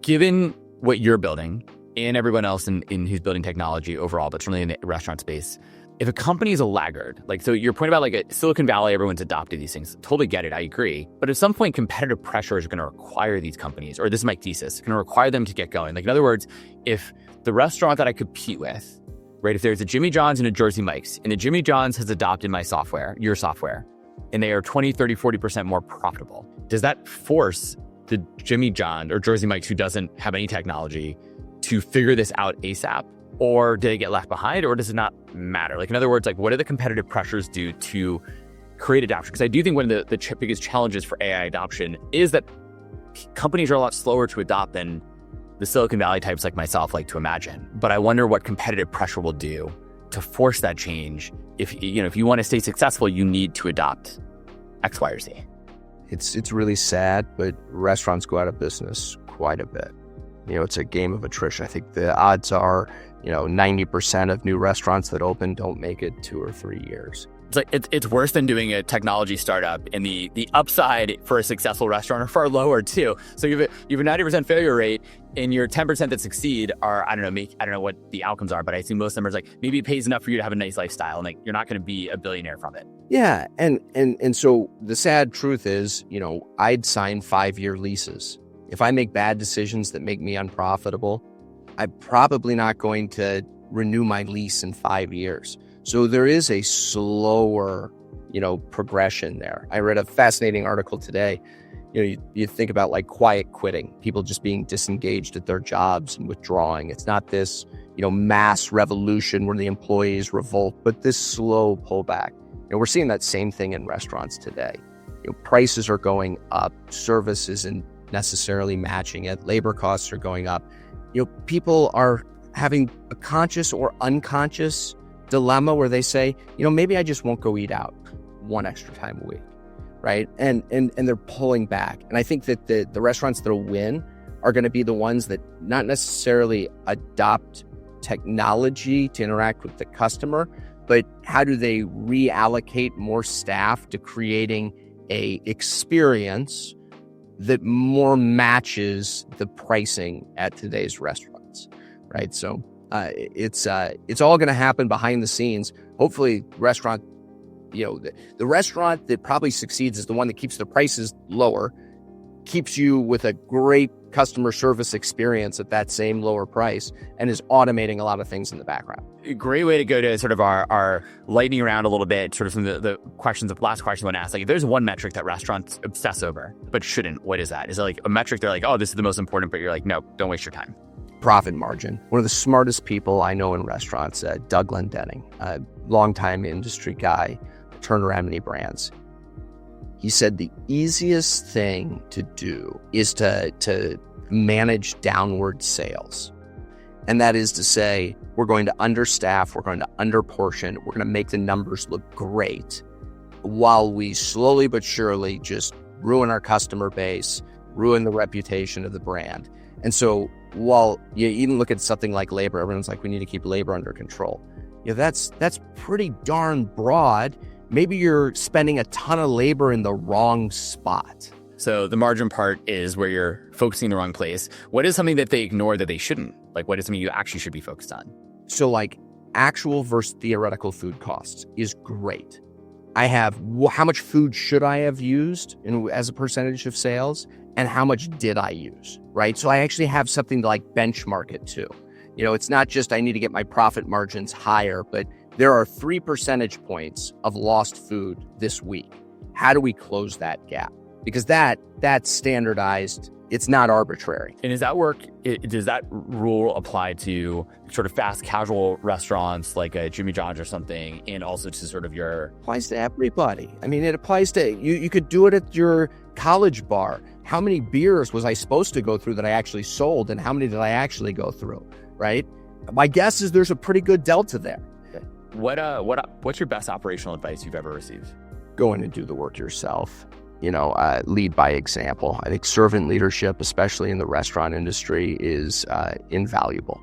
given what you're building and everyone else in who's building technology overall, but certainly in the restaurant space, if a company is a laggard, like, so your point about like a Silicon Valley, everyone's adopted these things, totally get it, I agree. But at some point, competitive pressure is going to require these companies, or this is my thesis, going to require them to get going. Like, in other words, if the restaurant that I compete with, right, if there's a Jimmy John's and a Jersey Mike's, and the Jimmy John's has adopted my software, your software, and they are 20, 30, 40% more profitable, does that force the Jimmy John or Jersey Mike's who doesn't have any technology to figure this out ASAP? Or do they get left behind, or does it not matter? Like, in other words, like, what do the competitive pressures do to create adoption? Because I do think one of the biggest challenges for AI adoption is that companies are a lot slower to adopt than the Silicon Valley types like myself like to imagine. But I wonder what competitive pressure will do to force that change. If you want to stay successful, you need to adopt X, Y, or Z. It's really sad, but restaurants go out of business quite a bit. It's a game of attrition. I think the odds are, 90% of new restaurants that open don't make it 2 or 3 years. It's like it's worse than doing a technology startup, and the upside for a successful restaurant are far lower too. So you have a 90% failure rate, and your 10% that succeed are, I don't know what the outcomes are, but I see most numbers like maybe it pays enough for you to have a nice lifestyle, and like you're not going to be a billionaire from it. Yeah, and so the sad truth is, I'd sign 5-year leases. If I make bad decisions that make me unprofitable, I'm probably not going to renew my lease in 5 years. So there is a slower, progression there. I read a fascinating article today. You think about like quiet quitting, people just being disengaged at their jobs and withdrawing. It's not this, mass revolution where the employees revolt, but this slow pullback. We're seeing that same thing in restaurants today. Prices are going up, service isn't necessarily matching it, labor costs are going up. People are having a conscious or unconscious dilemma where they say, maybe I just won't go eat out one extra time a week, right? And they're pulling back. And I think that the restaurants that'll win are going to be the ones that not necessarily adopt technology to interact with the customer, but how do they reallocate more staff to creating a experience that more matches the pricing at today's restaurants, right? So it's all going to happen behind the scenes. Hopefully, the restaurant that probably succeeds is the one that keeps the prices lower, keeps you with a great customer service experience at that same lower price, and is automating a lot of things in the background. A great way to go to sort of our lightning around a little bit, sort of from the questions, the last question I want to ask. Like, if there's one metric that restaurants obsess over, but shouldn't, what is that? Is it like a metric they're like, oh, this is the most important, but you're like, no, don't waste your time? Profit margin. One of the smartest people I know in restaurants, Doug Glendenning, a longtime industry guy, turned around many brands. He said the easiest thing to do is to manage downward sales. And that is to say, we're going to understaff, we're going to underportion, we're going to make the numbers look great while we slowly but surely just ruin our customer base, ruin the reputation of the brand. And so while you even look at something like labor, everyone's like, we need to keep labor under control. That's pretty darn broad. Maybe you're spending a ton of labor in the wrong spot. So the margin part is where you're focusing in the wrong place. What is something that they ignore that they shouldn't? Like, what is something you actually should be focused on? So like actual versus theoretical food costs is great. I have how much food should I have used as a percentage of sales, and how much did I use, right? So I actually have something to like benchmark it to. It's not just I need to get my profit margins higher, but there are 3 percentage points of lost food this week. How do we close that gap? Because that's standardized. It's not arbitrary. And does that rule apply to sort of fast casual restaurants like a Jimmy John's or something, and also to sort of your... It applies to everybody. I mean, it applies to, you could do it at your college bar. How many beers was I supposed to go through that I actually sold, and how many did I actually go through, right? My guess is there's a pretty good delta there. What's your best operational advice you've ever received? Go in and do the work yourself. Lead by example. I think servant leadership, especially in the restaurant industry, is invaluable.